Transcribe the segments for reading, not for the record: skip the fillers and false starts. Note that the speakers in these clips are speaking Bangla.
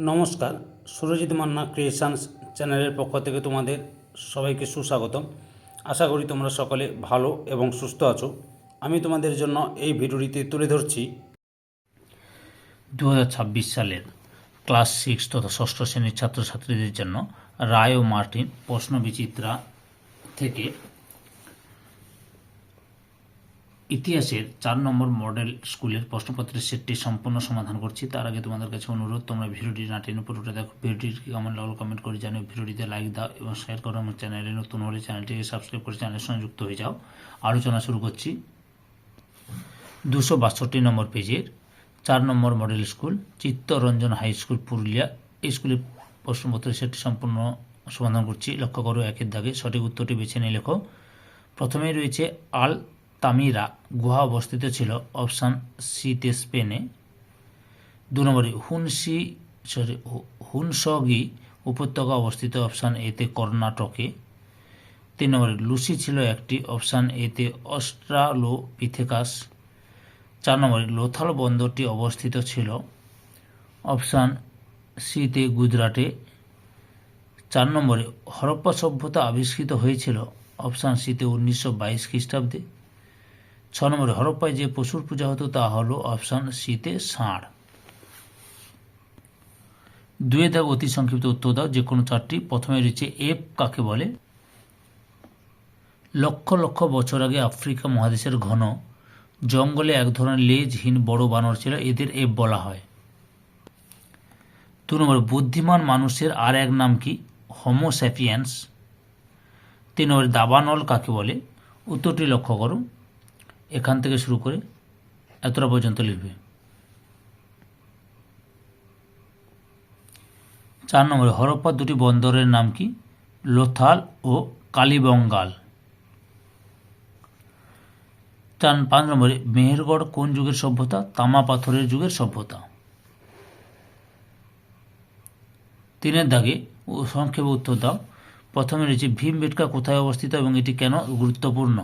নমস্কার, সুরজিৎ মান্না ক্রিয়েশনস চ্যানেলের পক্ষ থেকে তোমাদের সবাইকে সুস্বাগতম। আশা করি তোমরা সকলে ভালো এবং সুস্থ আছো। আমি তোমাদের জন্য এই ভিডিওটিতে তুলে ধরছি 2026 সালের ক্লাস 6 তথা ষষ্ঠ শ্রেণীর ছাত্রছাত্রীদের জন্য রায় ও মার্টিন প্রশ্নবিচিত্রা থেকে ইতিহাসের 4 নম্বর মডেল স্কুলের প্রশ্নপত্রের সেটটি সম্পূর্ণ সমাধান করছি। তার আগে তোমাদের কাছে অনুরোধ, তোমরা ভিডিওটি না টেনে পুরোটা দেখো। ভিডিওটি কেমন লাগলো কমেন্ট করে জানিও, ভিডিওটিতে লাইক দাও এবং শেয়ার করো। আমার চ্যানেলে নতুন হলে চ্যানেলটিকে সাবস্ক্রাইব করে চ্যানেলের সঙ্গে যুক্ত হয়ে যাও। আলোচনা শুরু করছি 262 নম্বর পেজের 4 নম্বর model school Chittaranjan high school Purulia. এই স্কুলের প্রশ্নপত্রের সেটটি সম্পূর্ণ সমাধান করছি। লক্ষ্য করো, একের দাগে সঠিক উত্তরটি বেছে নিয়ে লেখো। প্রথমেই রয়েছে আল তামিরা গুহা অবস্থিত ছিল, অপশান সিতে স্পেনে। 2 নম্বরে হুনসগি উপত্যকা অবস্থিত, অপশান এতে কর্ণাটকে। 3 নম্বরে লুসি ছিল একটি, অপশান এতে অস্ট্রালোপিথেকাস। 4 নম্বরে লোথাল বন্দরটি অবস্থিত ছিল, অপশান সিতে গুজরাটে। 4 নম্বরে হরপ্পা সভ্যতা আবিষ্কৃত হয়েছিল, অপশান সিতে 1922 খ্রিস্টাব্দে। 6 নম্বরে হরপ্পায় যে পশুর পূজা হতো তা হলো, অপশান সিতে ষাঁড়। 2 দাগ অতি সংক্ষিপ্ত উত্তর দাও, যে কোনো 4টি। প্রথমে রয়েছে এপ কাকে বলে? লক্ষ লক্ষ বছর আগে আফ্রিকা মহাদেশের ঘন জঙ্গলে এক ধরনের লেজহীন বড় বানর ছিল, এদের এপ বলা হয়। 2 নম্বর বুদ্ধিমান মানুষের আর এক নাম কি? Homo sapiens. 3 নম্বরে দাবানল কাকে বলে? উত্তরটি লক্ষ্য করো, এখান থেকে শুরু করে এতটা পর্যন্ত লিখবে। 4 নম্বরে হরপ্পার 2টি বন্দরের নাম কি? লোথাল ও কালিবঙ্গাল। 5 নম্বরে মেহেরগড় কোন যুগের সভ্যতা? তামা পাথরের যুগের সভ্যতা। 3 দাগে সংক্ষেপে উত্তর দাও। প্রথমে রয়েছে ভীমবেটকা কোথায় অবস্থিত এবং এটি কেন গুরুত্বপূর্ণ?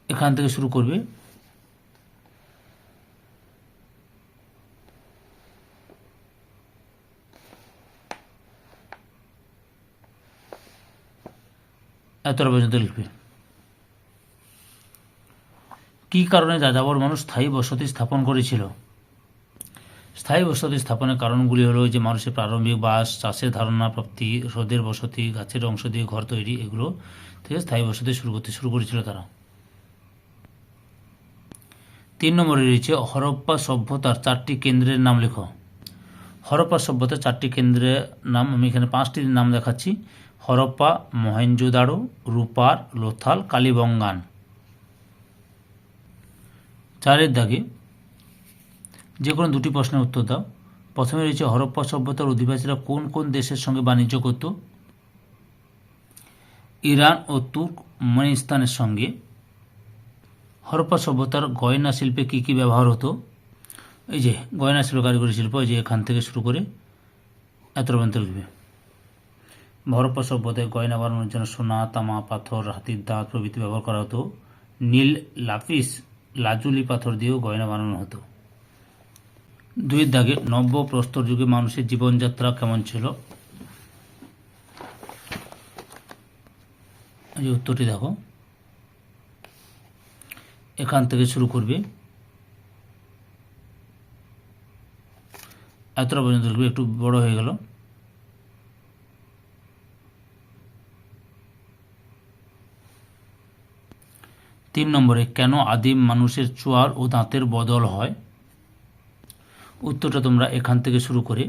এখান থেকে শুরু করবে। এতটা পর্যন্ত লিখবে। কি কারণে যাযাবর মানুষ স্থায়ী বসতি স্থাপন করেছিল? স্থায়ী বসতি স্থাপনের কারণগুলি হলো যে মানুষের প্রারম্ভিক বাস, চাষের ধারণা প্রাপ্তি, হ্রদের বসতি, গাছের অংশ দিয়ে ঘর তৈরি, এগুলো থেকে স্থায়ী বসতি শুরু করেছিল তারা। 3 নম্বরে রয়েছে হরপ্পা সভ্যতার 4টি কেন্দ্রের নাম লেখো। হরপ্পা সভ্যতার 4টি কেন্দ্রের নাম আমি এখানে 5টি নাম দেখাচ্ছি: হরপ্পা, মহেঞ্জোদারো, রূপার, লোথাল, কালিবঙ্গান। 4 দাগে যে কোনো 2টি প্রশ্নের উত্তর দাও। প্রথমে রয়েছে হরপ্পা সভ্যতার অধিবাসীরা কোন কোন দেশের সঙ্গে বাণিজ্য করত? ইরান ও তুর্কমেনিস্তানের সঙ্গে। হরপ্পা সভ্যতার গয়না শিল্পে কী কী ব্যবহার হতো? এই যে গয়না শিল্প, কারিগরি শিল্প, এই যে এখান থেকে শুরু করে এত পর্যন্ত লিখবে। হরপ্পা সভ্যতায় গয়না বানানোর জন্য সোনা, তামা, পাথর, হাতির দাঁত প্রভৃতি ব্যবহার করা হতো। নীল, লাপিস লাজুলি পাথর দিয়েও গয়না বানানো হতো। 2 দাগে নব্য প্রস্তর যুগে মানুষের জীবনযাত্রা কেমন ছিল? এই উত্তরটি দেখো, এখান থেকে শুরু করবে, এতটা পর্যন্ত লিখবে, একটু বড় হয়ে গেল। 3 নম্বরে কেন আদিম মানুষের চোয়ার ও দাঁতের বদল হয়? উত্তরটা তোমরা এখান থেকে শুরু করে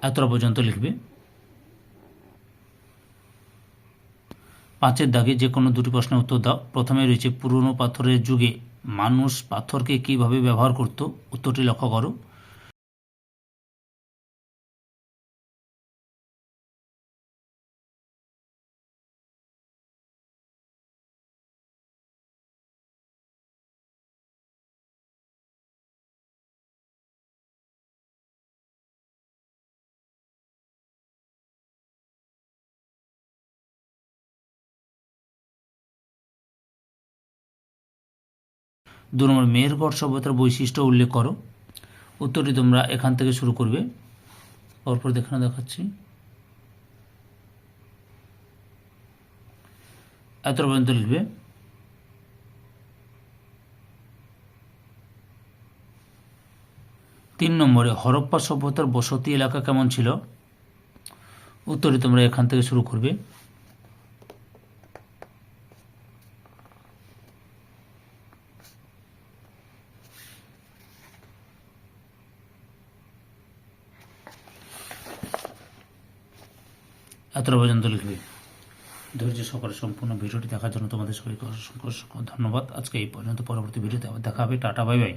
এতটা পর্যন্ত লিখবে। 5 দাগে যে কোনো 2টি প্রশ্নের উত্তর দাও। প্রথমে রয়েছে পুরনো পাথরের যুগে মানুষ পাথরকে কিভাবে ব্যবহার করত? উত্তরটি লক্ষ্য করো। দু নম্বর মেহেরগড় সভ্যতার বৈশিষ্ট্য উল্লেখ করো। উত্তরটি তোমরা এখান থেকে শুরু করবে। পরপর দেখানো দেখাচ্ছি। এত পর্যন্ত লিখবে। তিন নম্বরে হরপ্পা সভ্যতার বসতি এলাকা কেমন ছিল? উত্তরে তোমরা এখান থেকে শুরু করবে। এতটা পর্যন্ত লিখবে। ধৈর্য সহকারে সম্পূর্ণ ভিডিওটি দেখার জন্য তোমাদের সবাইকে অসংখ্য ধন্যবাদ। আজকে এই পর্যন্ত, পরবর্তী ভিডিওতে আবার দেখা হবে। Tata, bye bye.